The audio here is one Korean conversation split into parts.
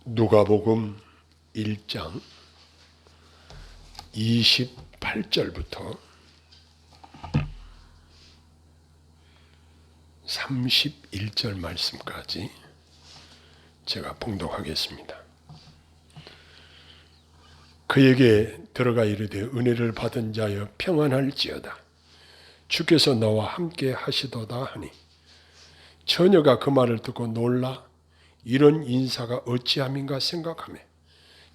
누가복음 1장 28절부터 31절 말씀까지 제가 봉독하겠습니다. 그에게 들어가 이르되 은혜를 받은 자여 평안할지어다. 주께서 너와 함께 하시도다 하니 처녀가 그 말을 듣고 놀라 이런 인사가 어찌함인가 생각하며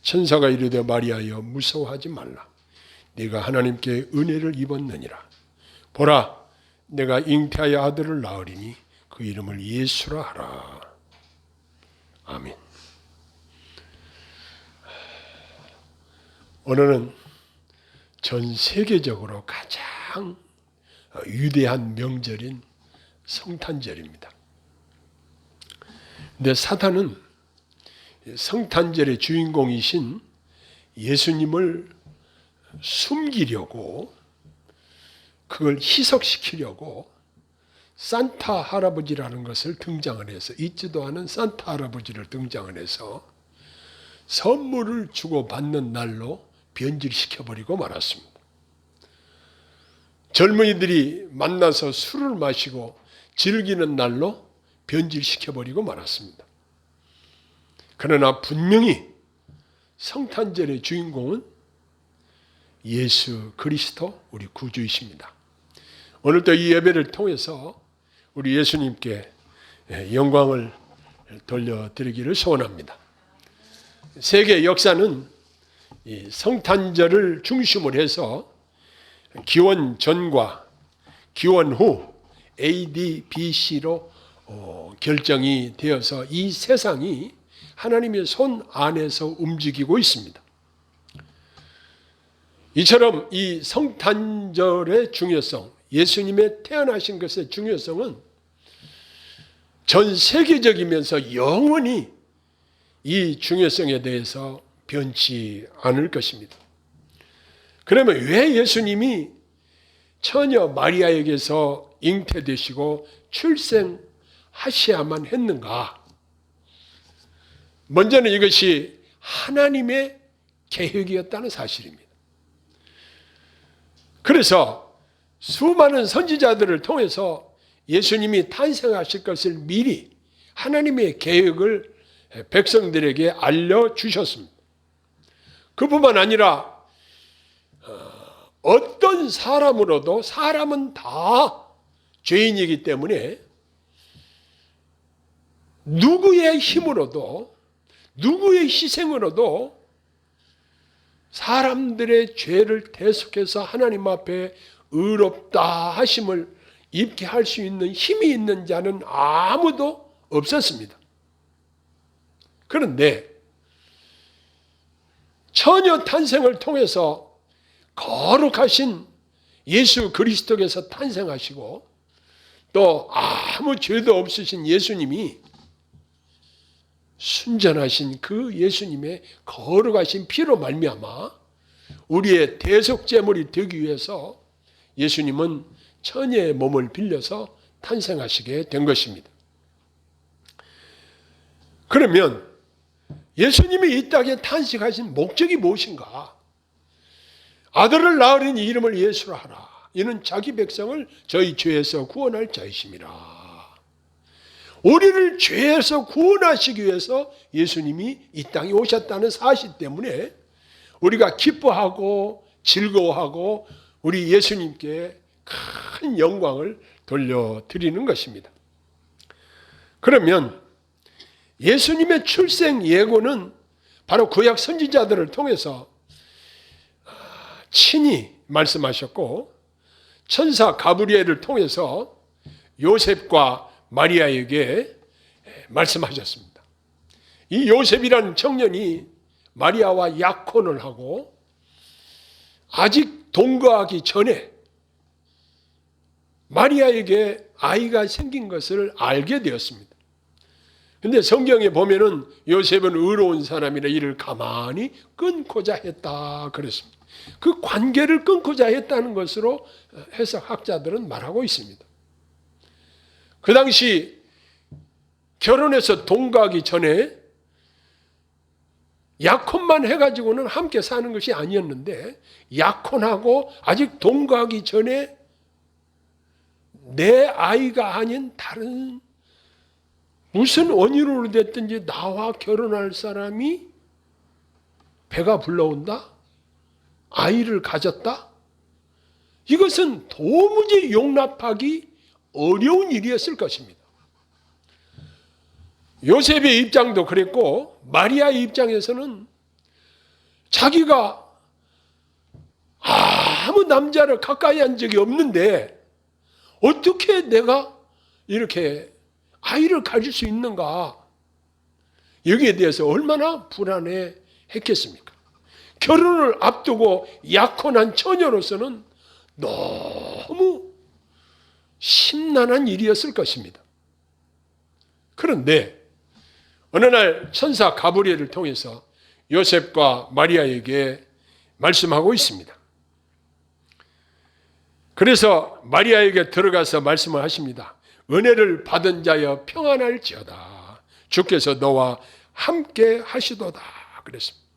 천사가 이르되 마리아여 무서워하지 말라. 네가 하나님께 은혜를 입었느니라. 보라 내가 잉태하여 아들을 낳으리니 그 이름을 예수라 하라. 아멘. 오늘은 전 세계적으로 가장 위대한 명절인 성탄절입니다. 근데 사탄은 성탄절의 주인공이신 예수님을 숨기려고, 그걸 희석시키려고 산타 할아버지라는 것을 등장을 해서, 있지도 않은 산타 할아버지를 등장을 해서 선물을 주고받는 날로 변질시켜버리고 말았습니다. 젊은이들이 만나서 술을 마시고 즐기는 날로 변질시켜버리고 말았습니다. 그러나 분명히 성탄절의 주인공은 예수 그리스도 우리 구주이십니다. 오늘도 이 예배를 통해서 우리 예수님께 영광을 돌려드리기를 소원합니다. 세계 역사는 이 성탄절을 중심으로 해서 기원 전과 기원 후 AD, BC로 결정이 되어서 이 세상이 하나님의 손 안에서 움직이고 있습니다. 이처럼 이 성탄절의 중요성, 예수님의 태어나신 것의 중요성은 전 세계적이면서 영원히 이 중요성에 대해서 변치 않을 것입니다. 그러면 왜 예수님이 처녀 마리아에게서 잉태되시고 출생하셔야만 했는가? 먼저는 이것이 하나님의 계획이었다는 사실입니다. 그래서 수많은 선지자들을 통해서 예수님이 탄생하실 것을 미리 하나님의 계획을 백성들에게 알려주셨습니다. 그뿐만 아니라 어떤 사람으로도, 사람은 다 죄인이기 때문에 누구의 힘으로도, 누구의 희생으로도 사람들의 죄를 대속해서 하나님 앞에 의롭다 하심을 입게 할 수 있는 힘이 있는 자는 아무도 없었습니다. 그런데 처녀 탄생을 통해서 거룩하신 예수 그리스도께서 탄생하시고 또 아무 죄도 없으신 예수님이 순전하신 그 예수님의 거룩하신 피로 말미암아 우리의 대속제물이 되기 위해서 예수님은 처녀의 몸을 빌려서 탄생하시게 된 것입니다. 그러면 예수님이 이 땅에 탄생하신 목적이 무엇인가? 아들을 낳으리니 이름을 예수라 하라. 이는 자기 백성을 저희 죄에서 구원할 자이심이라. 우리를 죄에서 구원하시기 위해서 예수님이 이 땅에 오셨다는 사실 때문에 우리가 기뻐하고 즐거워하고 우리 예수님께 큰 영광을 돌려드리는 것입니다. 그러면 예수님의 출생 예고는 바로 구약 선지자들을 통해서 친히 말씀하셨고 천사 가브리엘을 통해서 요셉과 마리아에게 말씀하셨습니다. 이 요셉이라는 청년이 마리아와 약혼을 하고 아직 동거하기 전에 마리아에게 아이가 생긴 것을 알게 되었습니다. 근데 성경에 보면은 요셉은 의로운 사람이라 이를 가만히 끊고자 했다 그랬습니다. 그 관계를 끊고자 했다는 것으로 해석학자들은 말하고 있습니다. 그 당시 결혼해서 동거하기 전에 약혼만 해가지고는 함께 사는 것이 아니었는데 약혼하고 아직 동거하기 전에 내 아이가 아닌 다른 무슨 원인으로 됐든지 나와 결혼할 사람이 배가 불러온다? 아이를 가졌다? 이것은 도무지 용납하기 어려운 일이었을 것입니다. 요셉의 입장도 그랬고 마리아의 입장에서는 자기가 아무 남자를 가까이 한 적이 없는데 어떻게 내가 이렇게 아이를 가질 수 있는가? 여기에 대해서 얼마나 불안해 했겠습니까? 결혼을 앞두고 약혼한 처녀로서는 너무 심란한 일이었을 것입니다. 그런데 어느 날 천사 가브리엘을 통해서 요셉과 마리아에게 말씀하고 있습니다. 그래서 마리아에게 들어가서 말씀을 하십니다. 은혜를 받은 자여 평안할지어다. 주께서 너와 함께 하시도다. 그랬습니다.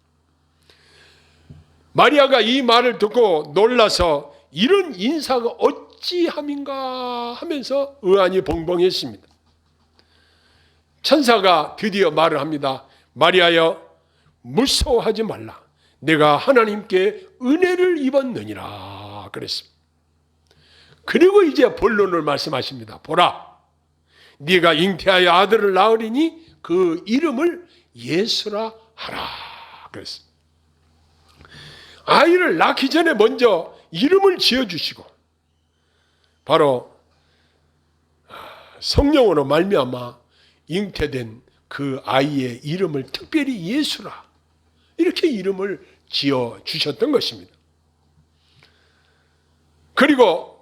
마리아가 이 말을 듣고 놀라서 이런 인사가 어찌함인가 하면서 의안이 벙벙했습니다. 천사가 드디어 말을 합니다. 마리아여 무서워하지 말라. 내가 하나님께 은혜를 입었느니라. 그랬습니다. 그리고 이제 본론을 말씀하십니다. 보라, 네가 잉태하여 아들을 낳으리니 그 이름을 예수라 하라. 그랬습니다. 아이를 낳기 전에 먼저 이름을 지어주시고 바로 성령으로 말미암아 잉태된 그 아이의 이름을 특별히 예수라 이렇게 이름을 지어주셨던 것입니다. 그리고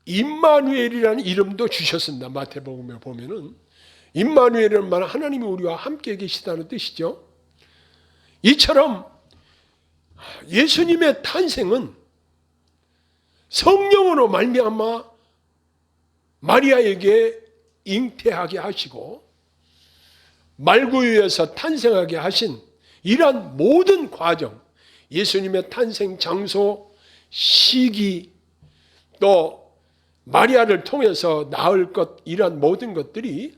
임마누엘이라는 이름도 주셨습니다. 마태복음에 보면은 임마누엘이라는 말은 하나님이 우리와 함께 계시다는 뜻이죠. 이처럼 예수님의 탄생은 성령으로 말미암아 마리아에게 잉태하게 하시고 말구유에서 탄생하게 하신 이러한 모든 과정, 예수님의 탄생 장소, 시기, 또 마리아를 통해서 낳을 것, 이러한 모든 것들이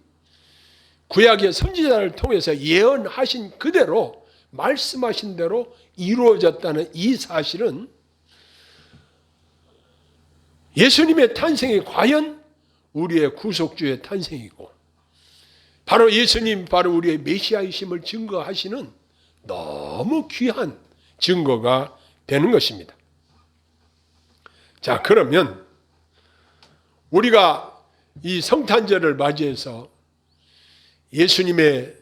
구약의 선지자를 통해서 예언하신 그대로 말씀하신 대로 이루어졌다는 이 사실은 예수님의 탄생이 과연 우리의 구속주의 탄생이고 바로 예수님, 바로 우리의 메시아이심을 증거하시는 너무 귀한 증거가 되는 것입니다. 자, 그러면 우리가 이 성탄절을 맞이해서 예수님의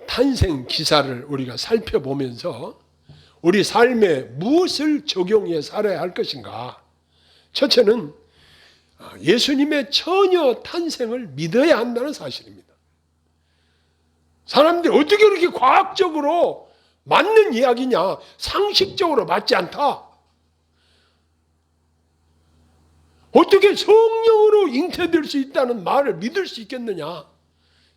탄생 기사를 우리가 살펴보면서 우리 삶에 무엇을 적용해 살아야 할 것인가? 첫째는 예수님의 처녀 탄생을 믿어야 한다는 사실입니다. 사람들이 어떻게 그렇게 과학적으로 맞는 이야기냐? 상식적으로 맞지 않다. 어떻게 성령으로 잉태될 수 있다는 말을 믿을 수 있겠느냐?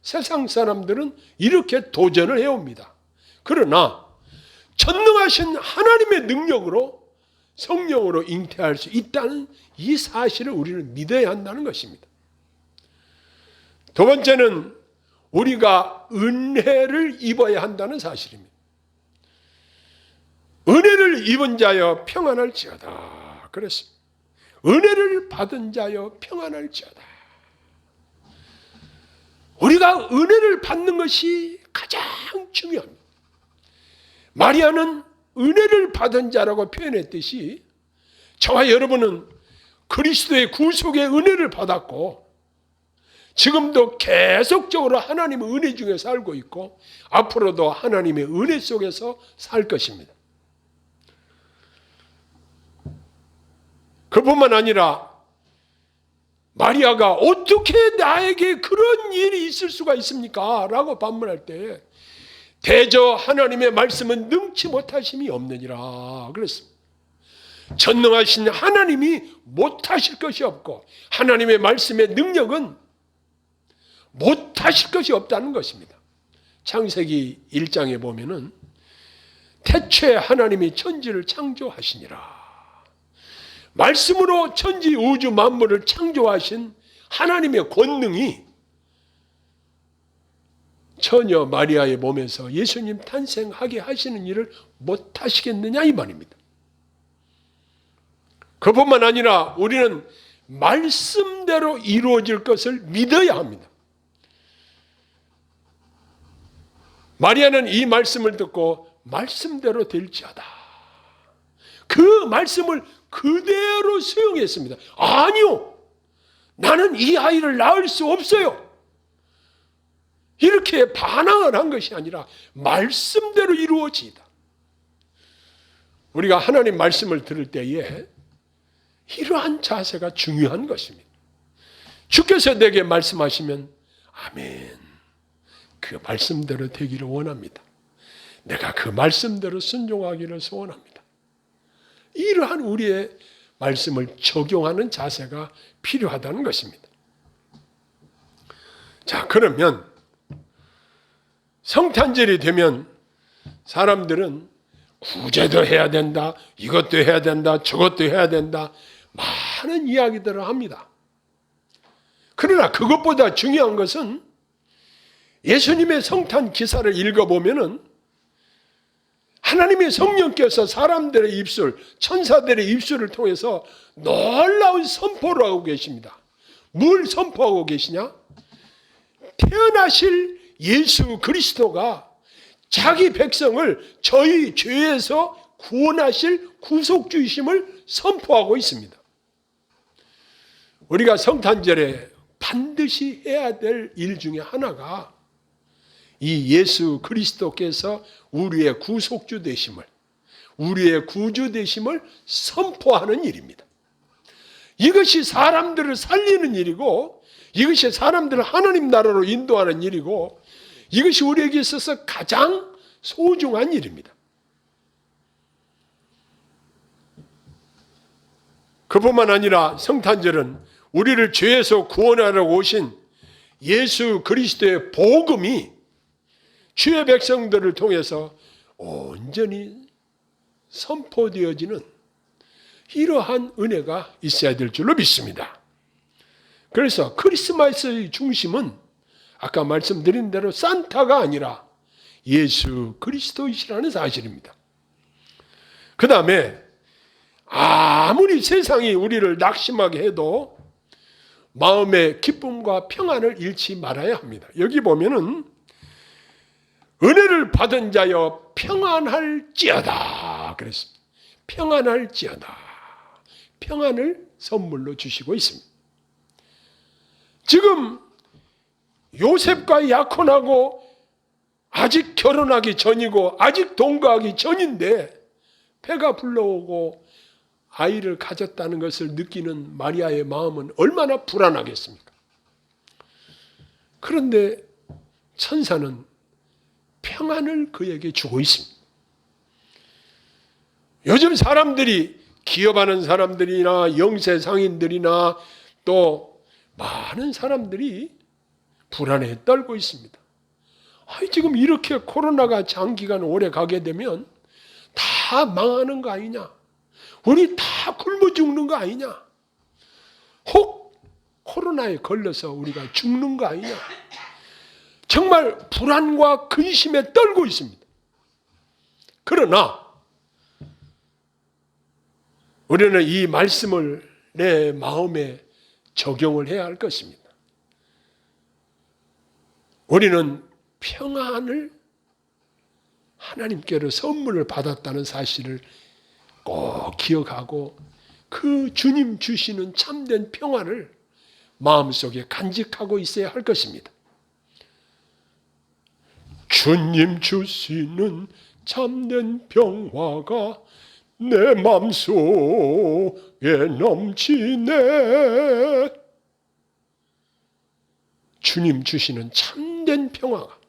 세상 사람들은 이렇게 도전을 해옵니다. 그러나 전능하신 하나님의 능력으로 성령으로 잉태할 수 있다는 이 사실을 우리는 믿어야 한다는 것입니다. 두 번째는 우리가 은혜를 입어야 한다는 사실입니다. 은혜를 입은 자여 평안할지어다. 그랬습니다. 은혜를 받은 자여 평안할지어다. 우리가 은혜를 받는 것이 가장 중요합니다. 마리아는 은혜를 받은 자라고 표현했듯이 저와 여러분은 그리스도의 구속의 은혜를 받았고 지금도 계속적으로 하나님의 은혜 중에 살고 있고 앞으로도 하나님의 은혜 속에서 살 것입니다. 그뿐만 아니라 마리아가 어떻게 나에게 그런 일이 있을 수가 있습니까? 라고 반문할 때 대저 하나님의 말씀은 능치 못하심이 없느니라 그랬습니다. 전능하신 하나님이 못하실 것이 없고 하나님의 말씀의 능력은 못하실 것이 없다는 것입니다. 창세기 1장에 보면은 태초에 하나님이 천지를 창조하시니라. 말씀으로 천지 우주 만물을 창조하신 하나님의 권능이 처녀 마리아의 몸에서 예수님 탄생하게 하시는 일을 못하시겠느냐 이 말입니다. 그뿐만 아니라 우리는 말씀대로 이루어질 것을 믿어야 합니다. 마리아는 이 말씀을 듣고 말씀대로 될지어다. 그 말씀을 그대로 수용했습니다. 아니요, 나는 이 아이를 낳을 수 없어요. 이렇게 반항을 한 것이 아니라 말씀대로 이루어지다. 우리가 하나님 말씀을 들을 때에 이러한 자세가 중요한 것입니다. 주께서 내게 말씀하시면 아멘, 그 말씀대로 되기를 원합니다. 내가 그 말씀대로 순종하기를 소원합니다. 이러한 우리의 말씀을 적용하는 자세가 필요하다는 것입니다. 자, 그러면 성탄절이 되면 사람들은 구제도 해야 된다, 이것도 해야 된다, 저것도 해야 된다, 많은 이야기들을 합니다. 그러나 그것보다 중요한 것은 예수님의 성탄 기사를 읽어보면은 하나님의 성령께서 사람들의 입술, 천사들의 입술을 통해서 놀라운 선포를 하고 계십니다. 뭘 선포하고 계시냐? 태어나실 예수 그리스도가 자기 백성을 저희 죄에서 구원하실 구속주이심을 선포하고 있습니다. 우리가 성탄절에 반드시 해야 될 일 중에 하나가 이 예수 그리스도께서 우리의 구속주 되심을, 우리의 구주 되심을 선포하는 일입니다. 이것이 사람들을 살리는 일이고, 이것이 사람들을 하나님 나라로 인도하는 일이고, 이것이 우리에게 있어서 가장 소중한 일입니다. 그뿐만 아니라 성탄절은 우리를 죄에서 구원하러 오신 예수 그리스도의 복음이 주의 백성들을 통해서 온전히 선포되어지는 이러한 은혜가 있어야 될 줄로 믿습니다. 그래서 크리스마스의 중심은 아까 말씀드린 대로 산타가 아니라 예수 그리스도이시라는 사실입니다. 그 다음에 아무리 세상이 우리를 낙심하게 해도 마음의 기쁨과 평안을 잃지 말아야 합니다. 여기 보면은 은혜를 받은 자여 평안할지어다 그랬습니다. 평안할지어다. 평안을 선물로 주시고 있습니다. 지금 요셉과 야콘하고 아직 결혼하기 전이고 아직 동거하기 전인데 배가 불러오고 아이를 가졌다는 것을 느끼는 마리아의 마음은 얼마나 불안하겠습니까? 그런데 천사는 평안을 그에게 주고 있습니다. 요즘 사람들이, 기업하는 사람들이나 영세 상인들이나 또 많은 사람들이 불안에 떨고 있습니다. 지금 이렇게 코로나가 장기간 오래 가게 되면 다 망하는 거 아니냐? 우리 다 굶어 죽는 거 아니냐? 혹 코로나에 걸려서 우리가 죽는 거 아니냐? 정말 불안과 근심에 떨고 있습니다. 그러나 우리는 이 말씀을 내 마음에 적용을 해야 할 것입니다. 우리는 평안을 하나님께로 선물을 받았다는 사실을 꼭 기억하고 그 주님 주시는 참된 평안을 마음속에 간직하고 있어야 할 것입니다. 주님 주시는 참된 평화가 내 맘속에 넘치네. 주님 주시는 참된 평화가,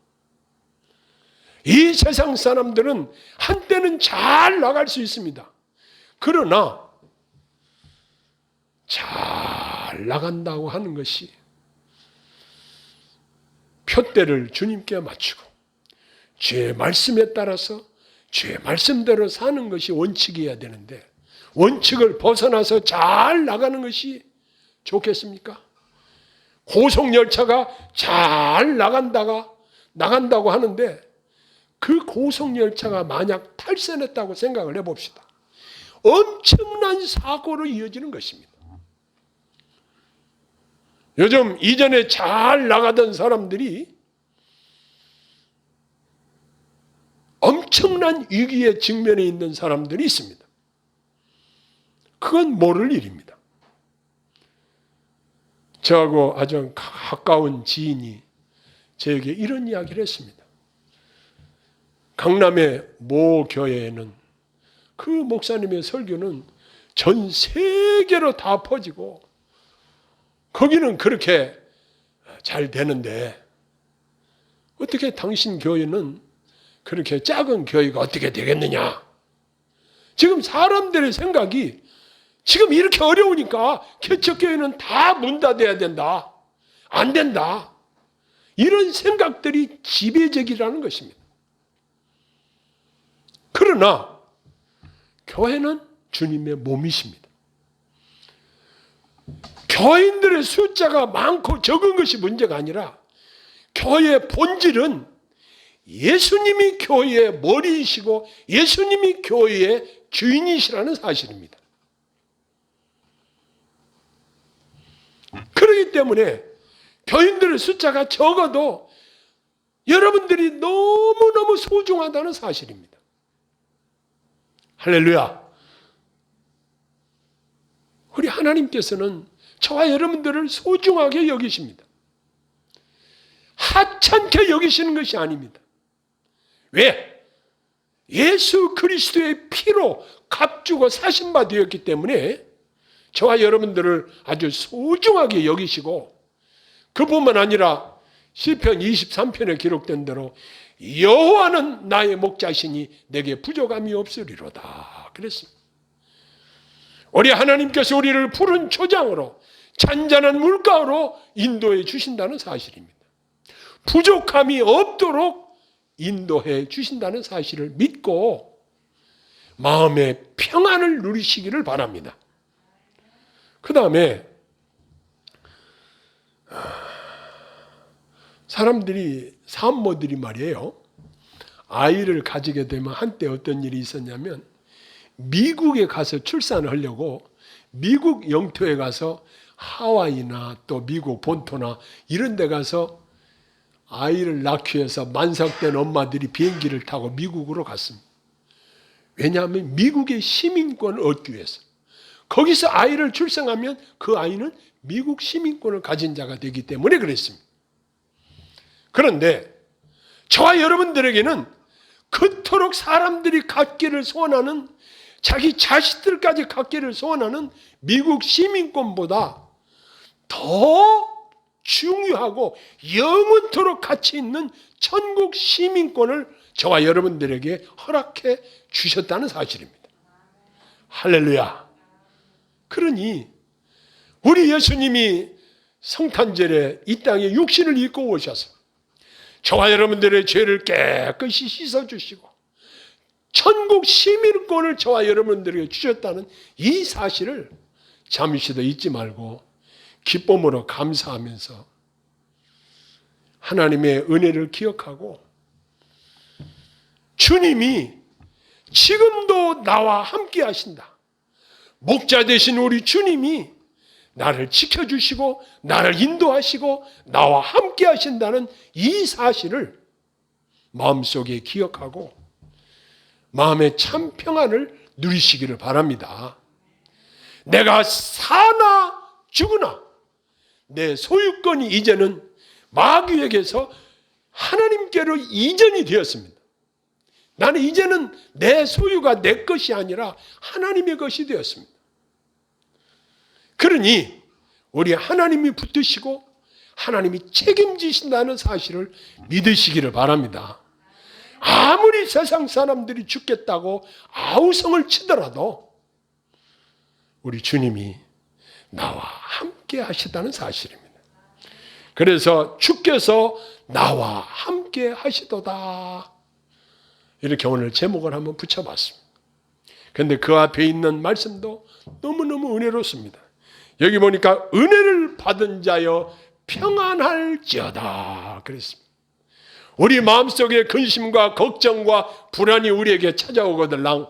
이 세상 사람들은 한때는 잘 나갈 수 있습니다. 그러나 잘 나간다고 하는 것이 표대를 주님께 맞추고 주의 말씀에 따라서 주의 말씀대로 사는 것이 원칙이어야 되는데 원칙을 벗어나서 잘 나가는 것이 좋겠습니까? 고속열차가 잘 나간다고 하는데 그 고속열차가 만약 탈선했다고 생각을 해봅시다. 엄청난 사고로 이어지는 것입니다. 요즘 이전에 잘 나가던 사람들이 엄청난 위기에 직면해 있는 사람들이 있습니다. 그건 모를 일입니다. 저하고 아주 가까운 지인이 저에게 이런 이야기를 했습니다. 강남의 모 교회에는 그 목사님의 설교는 전 세계로 다 퍼지고 거기는 그렇게 잘 되는데 어떻게 당신 교회는 그렇게 작은 교회가 어떻게 되겠느냐. 지금 사람들의 생각이 지금 이렇게 어려우니까 개척교회는 다 문 닫아야 된다. 안 된다. 이런 생각들이 지배적이라는 것입니다. 그러나 교회는 주님의 몸이십니다. 교인들의 숫자가 많고 적은 것이 문제가 아니라 교회의 본질은 예수님이 교회의 머리이시고 예수님이 교회의 주인이시라는 사실입니다. 그렇기 때문에 교인들의 숫자가 적어도 여러분들이 너무너무 소중하다는 사실입니다. 할렐루야. 우리 하나님께서는 저와 여러분들을 소중하게 여기십니다. 하찮게 여기시는 것이 아닙니다. 왜? 예수 그리스도의 피로 값주고 사신 바 되었기 때문에 저와 여러분들을 아주 소중하게 여기시고 그뿐만 아니라 시편 23편에 기록된 대로 여호와는 나의 목자시니 내게 부족함이 없으리로다 그랬습니다. 우리 하나님께서 우리를 푸른 초장으로 잔잔한 물가로 인도해 주신다는 사실입니다. 부족함이 없도록 인도해 주신다는 사실을 믿고 마음의 평안을 누리시기를 바랍니다. 그 다음에 사람들이 산모들이 말이에요. 아이를 가지게 되면 한때 어떤 일이 있었냐면 미국에 가서 출산을 하려고 미국 영토에 가서 하와이나 또 미국 본토나 이런 데 가서 아이를 낳기 위해서 만삭된 엄마들이 비행기를 타고 미국으로 갔습니다. 왜냐하면 미국의 시민권을 얻기 위해서. 거기서 아이를 출생하면 그 아이는 미국 시민권을 가진 자가 되기 때문에 그랬습니다. 그런데 저와 여러분들에게는 그토록 사람들이 갖기를 소원하는 자기 자식들까지 갖기를 소원하는 미국 시민권보다 더 중요하고 영원토록 가치 있는 천국 시민권을 저와 여러분들에게 허락해 주셨다는 사실입니다. 할렐루야. 그러니 우리 예수님이 성탄절에 이 땅에 육신을 입고 오셔서 저와 여러분들의 죄를 깨끗이 씻어주시고 천국 시민권을 저와 여러분들에게 주셨다는 이 사실을 잠시도 잊지 말고 기쁨으로 감사하면서 하나님의 은혜를 기억하고 주님이 지금도 나와 함께 하신다. 목자 되신 우리 주님이 나를 지켜주시고 나를 인도하시고 나와 함께 하신다는 이 사실을 마음속에 기억하고 마음의 참 평안을 누리시기를 바랍니다. 내가 사나 죽으나 내 소유권이 이제는 마귀에게서 하나님께로 이전이 되었습니다. 나는 이제는 내 소유가 내 것이 아니라 하나님의 것이 되었습니다. 그러니 우리 하나님이 붙드시고 하나님이 책임지신다는 사실을 믿으시기를 바랍니다. 아무리 세상 사람들이 죽겠다고 아우성을 치더라도 우리 주님이 나와 함께 하시다는 사실입니다. 그래서 주께서 나와 함께 하시도다. 이렇게 오늘 제목을 한번 붙여봤습니다. 그런데 그 앞에 있는 말씀도 너무너무 은혜롭습니다. 여기 보니까 은혜를 받은 자여 평안할지어다 그랬습니다. 우리 마음속에 근심과 걱정과 불안이 우리에게 찾아오거들랑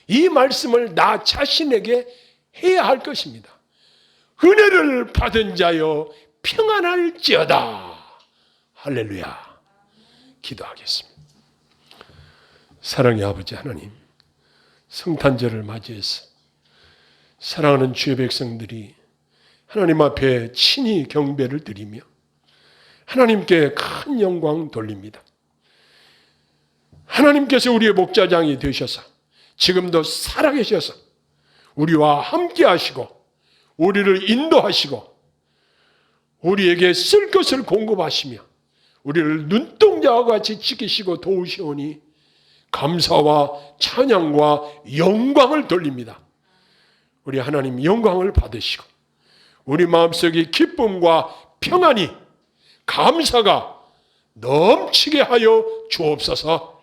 이 말씀을 나 자신에게 해야 할 것입니다. 은혜를 받은 자여 평안할지어다. 할렐루야. 기도하겠습니다. 사랑의 아버지 하나님, 성탄절을 맞이해서 사랑하는 주의 백성들이 하나님 앞에 친히 경배를 드리며 하나님께 큰 영광 돌립니다. 하나님께서 우리의 목자장이 되셔서 지금도 살아계셔서 우리와 함께 하시고 우리를 인도하시고 우리에게 쓸 것을 공급하시며 우리를 눈동자와 같이 지키시고 도우시오니 감사와 찬양과 영광을 돌립니다. 우리 하나님 영광을 받으시고 우리 마음속에 기쁨과 평안이 감사가 넘치게 하여 주옵소서.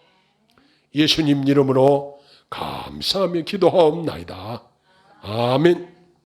예수님 이름으로 감사하며 기도하옵나이다. 아멘.